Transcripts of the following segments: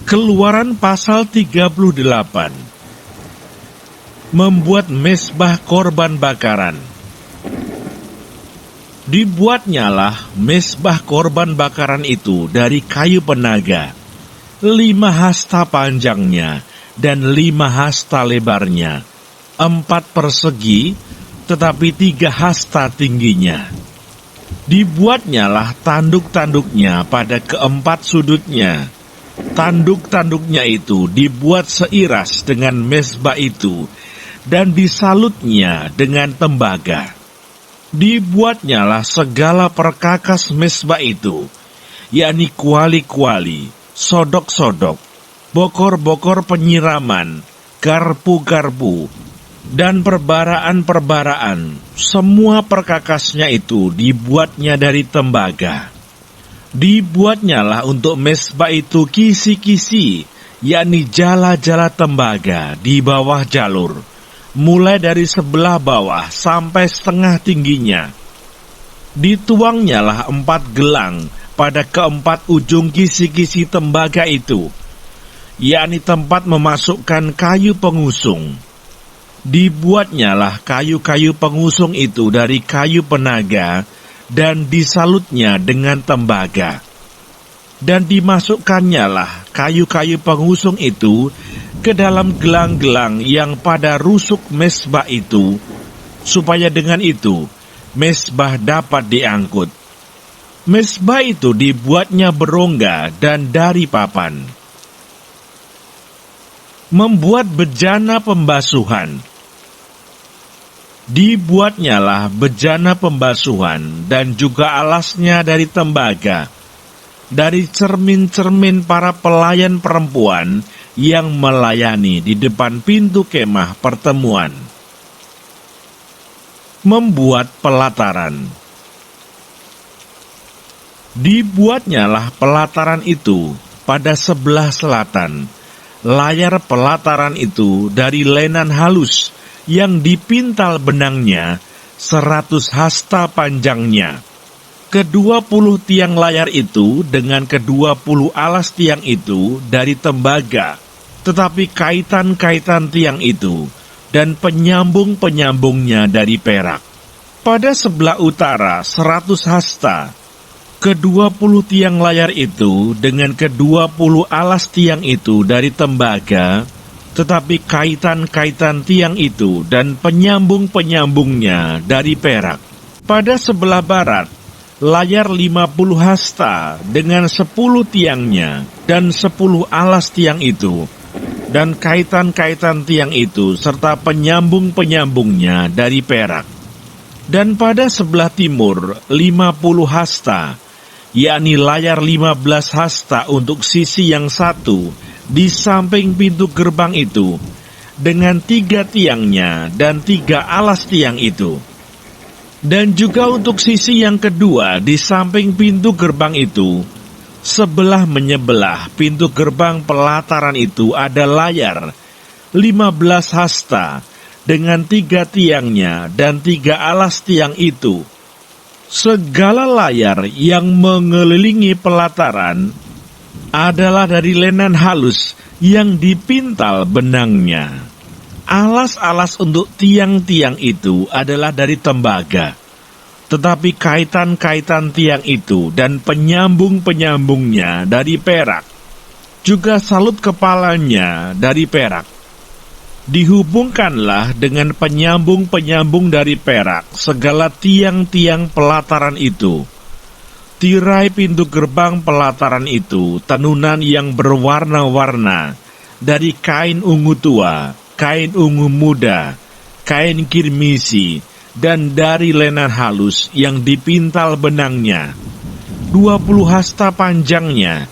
Keluaran pasal 38. Membuat mezbah korban bakaran. Dibuatnyalah mezbah korban bakaran itu dari kayu penaga, 5 hasta panjangnya dan 5 hasta lebarnya, 4 persegi, tetapi 3 hasta tingginya. Dibuatnyalah tanduk-tanduknya pada keempat sudutnya. Tanduk-tanduknya itu dibuat seiras dengan mezbah itu, dan disalutnya dengan tembaga. Dibuatnyalah segala perkakas mezbah itu, yakni kuali-kuali, sodok-sodok, bokor-bokor penyiraman, garpu-garpu, dan perbaraan-perbaraan. Semua perkakasnya itu dibuatnya dari tembaga. Dibuatnyalah untuk mezbah itu kisi-kisi, yakni jala-jala tembaga di bawah jalur, mulai dari sebelah bawah sampai setengah tingginya. Dituangnyalah 4 gelang pada keempat ujung kisi-kisi tembaga itu, yakni tempat memasukkan kayu pengusung. Dibuatnyalah kayu-kayu pengusung itu dari kayu penaga, dan disalutnya dengan tembaga. Dan dimasukkannya kayu-kayu pengusung itu ke dalam gelang-gelang yang pada rusuk mezbah itu, supaya dengan itu mezbah dapat diangkut. Mezbah itu dibuatnya berongga dan dari papan. Membuat bejana pembasuhan. Dibuatnyalah bejana pembasuhan dan juga alasnya dari tembaga, dari cermin-cermin para pelayan perempuan yang melayani di depan pintu kemah pertemuan. Membuat pelataran. Dibuatnyalah pelataran itu pada sebelah selatan. Layar pelataran itu dari lenan halus, yang dipintal benangnya 100 hasta panjangnya. Ke-20 tiang layar itu dengan ke-20 alas tiang itu dari tembaga, tetapi kaitan-kaitan tiang itu dan penyambung-penyambungnya dari perak. Pada sebelah utara 100 hasta. Ke-20 tiang layar itu dengan ke-20 alas tiang itu dari tembaga, tetapi kaitan-kaitan tiang itu dan penyambung-penyambungnya dari perak. Pada sebelah barat, layar 50 hasta dengan 10 tiangnya dan 10 alas tiang itu, dan kaitan-kaitan tiang itu serta penyambung-penyambungnya dari perak. Dan pada sebelah timur, 50 hasta, yakni layar 15 hasta untuk sisi yang satu, di samping pintu gerbang itu, dengan 3 tiangnya dan 3 alas tiang itu. Dan juga untuk sisi yang kedua di samping pintu gerbang itu, sebelah menyebelah pintu gerbang pelataran itu ada layar 15 hasta, dengan 3 tiangnya dan 3 alas tiang itu. Segala layar yang mengelilingi pelataran adalah dari lenan halus yang dipintal benangnya. Alas-alas untuk tiang-tiang itu adalah dari tembaga, tetapi kaitan-kaitan tiang itu dan penyambung-penyambungnya dari perak. Juga salut kepalanya dari perak. Dihubungkanlah dengan penyambung-penyambung dari perak segala tiang-tiang pelataran itu. Tirai pintu gerbang pelataran itu tenunan yang berwarna-warna, dari kain ungu tua, kain ungu muda, kain kirmisi, dan dari lenan halus yang dipintal benangnya. 20 hasta panjangnya,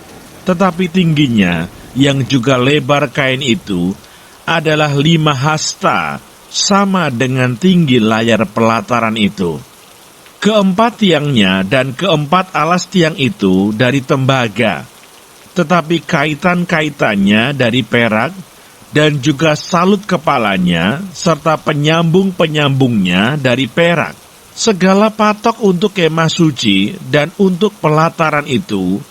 tetapi tingginya yang juga lebar kain itu adalah 5 hasta, sama dengan tinggi layar pelataran itu. Keempat tiangnya dan keempat alas tiang itu dari tembaga, tetapi kaitan-kaitannya dari perak, dan juga salut kepalanya, serta penyambung-penyambungnya dari perak. Segala patok untuk kemah suci dan untuk pelataran itu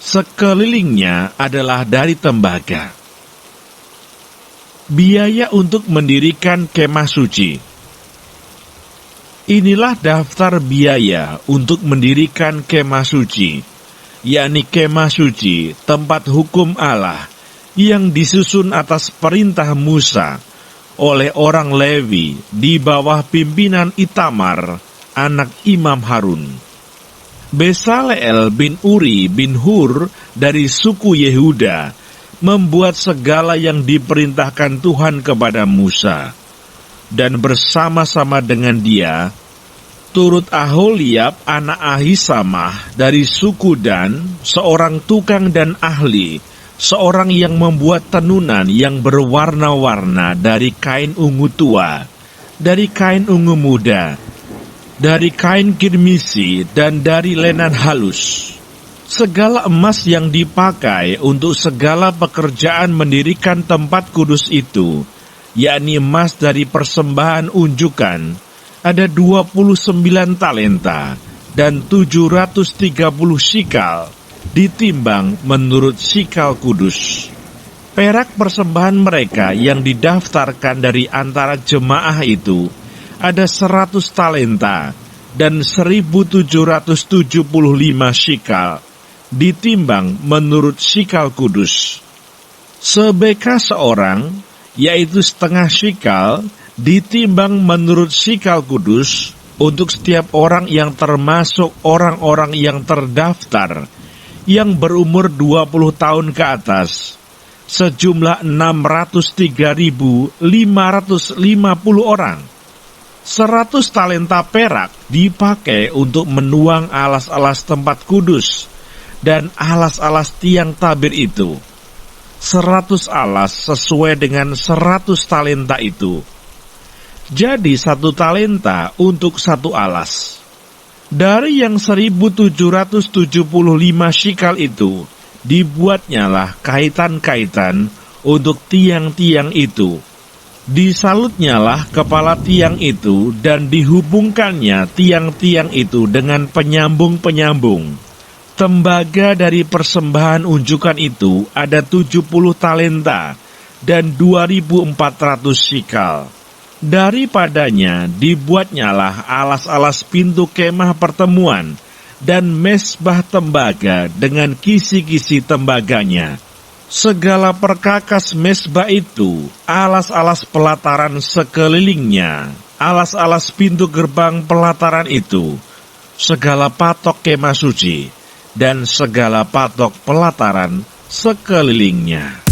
sekelilingnya adalah dari tembaga. Biaya untuk mendirikan kemah suci. Inilah daftar biaya untuk mendirikan kemah suci, yakni kemah suci, tempat hukum Allah, yang disusun atas perintah Musa oleh orang Lewi di bawah pimpinan Itamar, anak Imam Harun. Besaleel bin Uri bin Hur dari suku Yehuda membuat segala yang diperintahkan Tuhan kepada Musa, dan bersama-sama dengan dia turut Aholiab anak Ahisamah dari suku Dan, seorang tukang dan ahli, seorang yang membuat tenunan yang berwarna-warna dari kain ungu tua, dari kain ungu muda, dari kain kirmisi, dan dari lenan halus. Segala emas yang dipakai untuk segala pekerjaan mendirikan tempat kudus itu, yakni emas dari persembahan unjukan, ada 29 talenta dan 730 shikal, ditimbang menurut shikal kudus. Perak persembahan mereka yang didaftarkan dari antara jemaah itu ada 100 talenta dan 1775 shikal, ditimbang menurut shikal kudus. Sebeka seorang, yaitu setengah shikal, ditimbang menurut shikal kudus untuk setiap orang yang termasuk orang-orang yang terdaftar, yang berumur 20 tahun ke atas, sejumlah 603.550 orang. 100 talenta perak dipakai untuk menuang alas-alas tempat kudus dan alas-alas tiang tabir itu. 100 alas sesuai dengan 100 talenta itu. Jadi 1 talenta untuk 1 alas. Dari yang 1775 shikal itu, dibuatnyalah kaitan-kaitan untuk tiang-tiang itu. Disalutnyalah kepala tiang itu dan dihubungkannya tiang-tiang itu dengan penyambung-penyambung. Tembaga dari persembahan unjukan itu ada 70 talenta dan 2.400 shikal. Daripadanya dibuatnyalah alas-alas pintu kemah pertemuan dan mezbah tembaga dengan kisi-kisi tembaganya. Segala perkakas mezbah itu, alas-alas pelataran sekelilingnya, alas-alas pintu gerbang pelataran itu, segala patok kemah suci, dan segala patok pelataran sekelilingnya.